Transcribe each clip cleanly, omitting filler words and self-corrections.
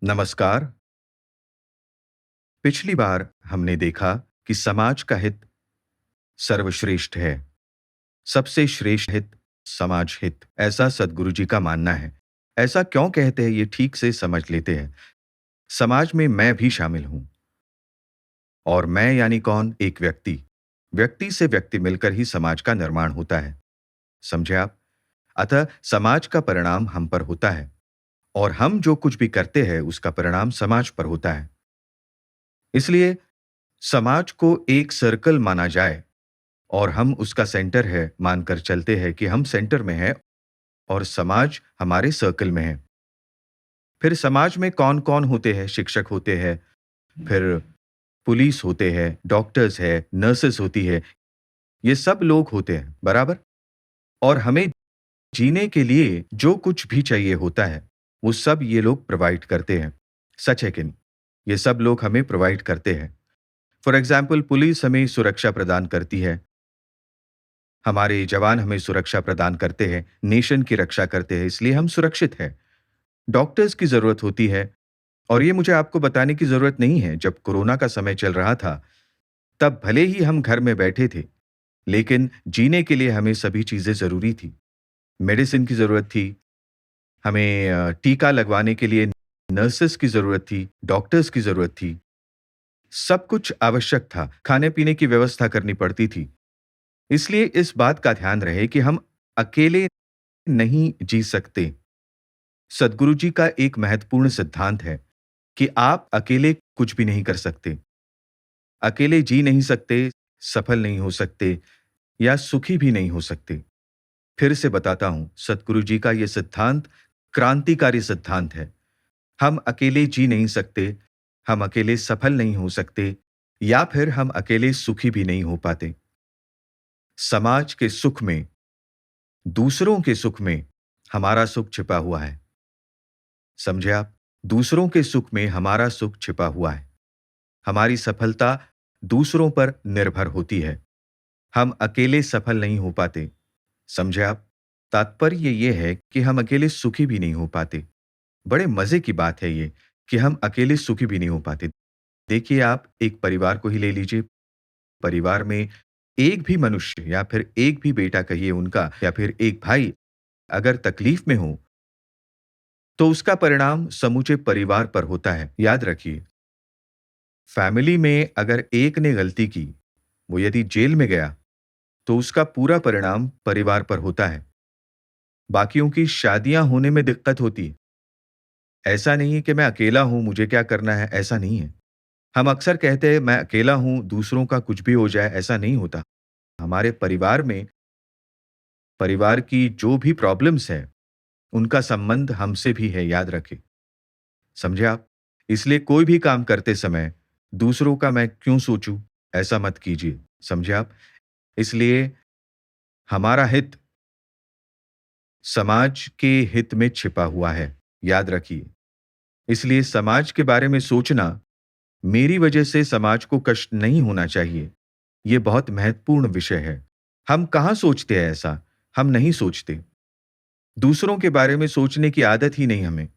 नमस्कार। पिछली बार हमने देखा कि समाज का हित सर्वश्रेष्ठ है। सबसे श्रेष्ठ हित समाज हित, ऐसा सद्गुरु जी का मानना है। ऐसा क्यों कहते हैं ये ठीक से समझ लेते हैं। समाज में मैं भी शामिल हूं। और मैं यानी कौन? एक व्यक्ति। व्यक्ति से व्यक्ति मिलकर ही समाज का निर्माण होता है। समझे आप? अतः समाज का परिणाम हम पर होता है और हम जो कुछ भी करते हैं उसका परिणाम समाज पर होता है। इसलिए समाज को एक सर्कल माना जाए और हम उसका सेंटर है मानकर चलते हैं कि हम सेंटर में हैं और समाज हमारे सर्कल में है। फिर समाज में कौन-कौन होते हैं? शिक्षक होते हैं, फिर पुलिस होते हैं, डॉक्टर्स है, नर्सेस होती है, ये सब लोग होते हैं, बराबर? और हमें जीने के लिए जो कुछ भी चाहिए होता है, वो सब ये लोग प्रोवाइड करते हैं। सच है कि नहीं? ये सब लोग हमें प्रोवाइड करते हैं। फॉर एग्जाम्पल पुलिस हमें सुरक्षा प्रदान करती है। हमारे जवान हमें सुरक्षा प्रदान करते हैं, नेशन की रक्षा करते हैं, इसलिए हम सुरक्षित हैं। डॉक्टर्स की ज़रूरत होती है और ये मुझे आपको बताने की ज़रूरत नहीं है, जब कोरोना का समय चल रहा था, तब भले ही हम घर में बैठे थे, लेकिन जीने के लिए हमें सभी चीज़ें ज़रूरी थी। मेडिसिन की ज़रूरत थी, हमें टीका लगवाने के लिए नर्सेस की ज़रूरत थी, डॉक्टर्स की ज़रूरत थी। सब कुछ आवश्यक था, खाने-पीने की व्यवस्था करनी पड़ती थी। इसलिए इस बात का ध्यान रहे कि हम अकेले नहीं जी सकते। सद्गुरु जी का एक महत्वपूर्ण सिद्धांत है कि आप अकेले कुछ भी नहीं कर सकते। अकेले जी नहीं सकते, सफल नहीं हो सकते या सुखी भी नहीं हो सकते। फिर से बताता हूं, सद्गुरु जी का यह सिद्धांत क्रांतिकारी सिद्धांत है। हम अकेले जी नहीं सकते, हम अकेले सफल नहीं हो सकते या फिर हम अकेले सुखी भी नहीं हो पाते। समाज के सुख में, दूसरों के सुख में हमारा सुख छिपा हुआ है। समझे आप? दूसरों के सुख में हमारा सुख छिपा हुआ है। हमारी सफलता दूसरों पर निर्भर होती है। हम अकेले सफल नहीं हो पाते। समझे आप? तात्पर्य ये है कि हम अकेले सुखी भी नहीं हो पाते। बड़े मजे की बात है ये कि हम अकेले सुखी भी नहीं हो पाते। देखिए आप एक परिवार को ही ले लीजिए। परिवार में एक भी मनुष्य या फिर एक भी बेटा कहिए उनका या फिर एक भाई अगर तकलीफ में हो, तो उसका परिणाम समूचे परिवार पर होता है। याद रखिए, फैमिली में अगर एक ने गलती की, वो यदि जेल में गया, तो उसका पूरा परिणाम परिवार पर होता है। बाकियों की शादियां होने में दिक्कत होती है। ऐसा नहीं है कि मैं अकेला हूं, मुझे क्या करना है, ऐसा नहीं है। हम अक्सर कहते हैं मैं अकेला हूं, दूसरों का कुछ भी हो जाए, ऐसा नहीं होता। हमारे परिवार में परिवार की जो भी प्रॉब्लम्स हैं, उनका संबंध हमसे भी है, याद रखें। समझे आप? इसलिए कोई भी काम करते समय दूसरों का मैं क्यों सोचूं, ऐसा मत कीजिए। समझे आप? इसलिए हमारा हित समाज के हित में छिपा हुआ है, याद रखिए। इसलिए समाज के बारे में सोचना, मेरी वजह से समाज को कष्ट नहीं होना चाहिए। ये बहुत महत्वपूर्ण विषय है। हम कहाँ सोचते हैं ऐसा? हम नहीं सोचते। दूसरों के बारे में सोचने की आदत ही नहीं हमें।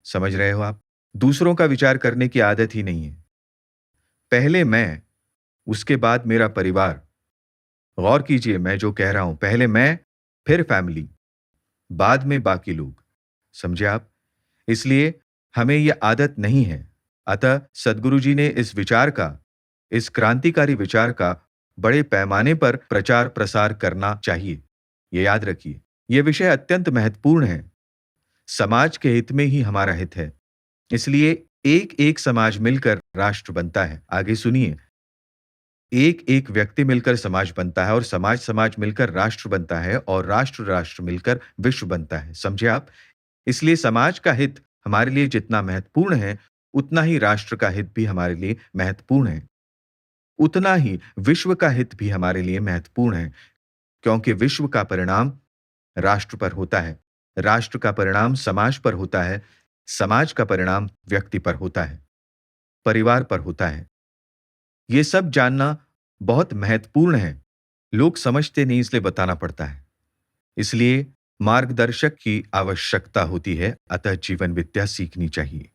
समझ रहे हो आप? दूसरों का विचार करने की आदत ही नहीं है। पहले मैं, उसके बाद मेरा परिवार। गौर कीजिए मैं जो कह रहा हूं, पहले मैं, फिर फैमिली, बाद में बाकी लोग। समझे आप? इसलिए हमें यह आदत नहीं है। अतः सद्गुरु जी ने इस विचार का, इस क्रांतिकारी विचार का बड़े पैमाने पर प्रचार प्रसार करना चाहिए। ये याद रखिए। यह विषय अत्यंत महत्वपूर्ण है। समाज के हित में ही हमारा हित है। इसलिए एक एक समाज मिलकर राष्ट्र बनता है। आगे सुनिए, एक एक व्यक्ति मिलकर समाज बनता है और समाज समाज मिलकर राष्ट्र बनता है और राष्ट्र राष्ट्र मिलकर विश्व बनता है। समझे आप? इसलिए समाज का हित हमारे लिए जितना महत्वपूर्ण है, उतना ही राष्ट्र का हित भी हमारे लिए महत्वपूर्ण है। उतना ही विश्व का हित भी हमारे लिए महत्वपूर्ण है, क्योंकि विश्व का परिणाम राष्ट्र पर होता है, राष्ट्र का परिणाम समाज पर होता है, समाज का परिणाम व्यक्ति पर होता है, परिवार पर होता है। ये सब जानना बहुत महत्वपूर्ण है। लोग समझते नहीं, इसलिए बताना पड़ता है। इसलिए मार्गदर्शक की आवश्यकता होती है, अतः जीवन विद्या सीखनी चाहिए।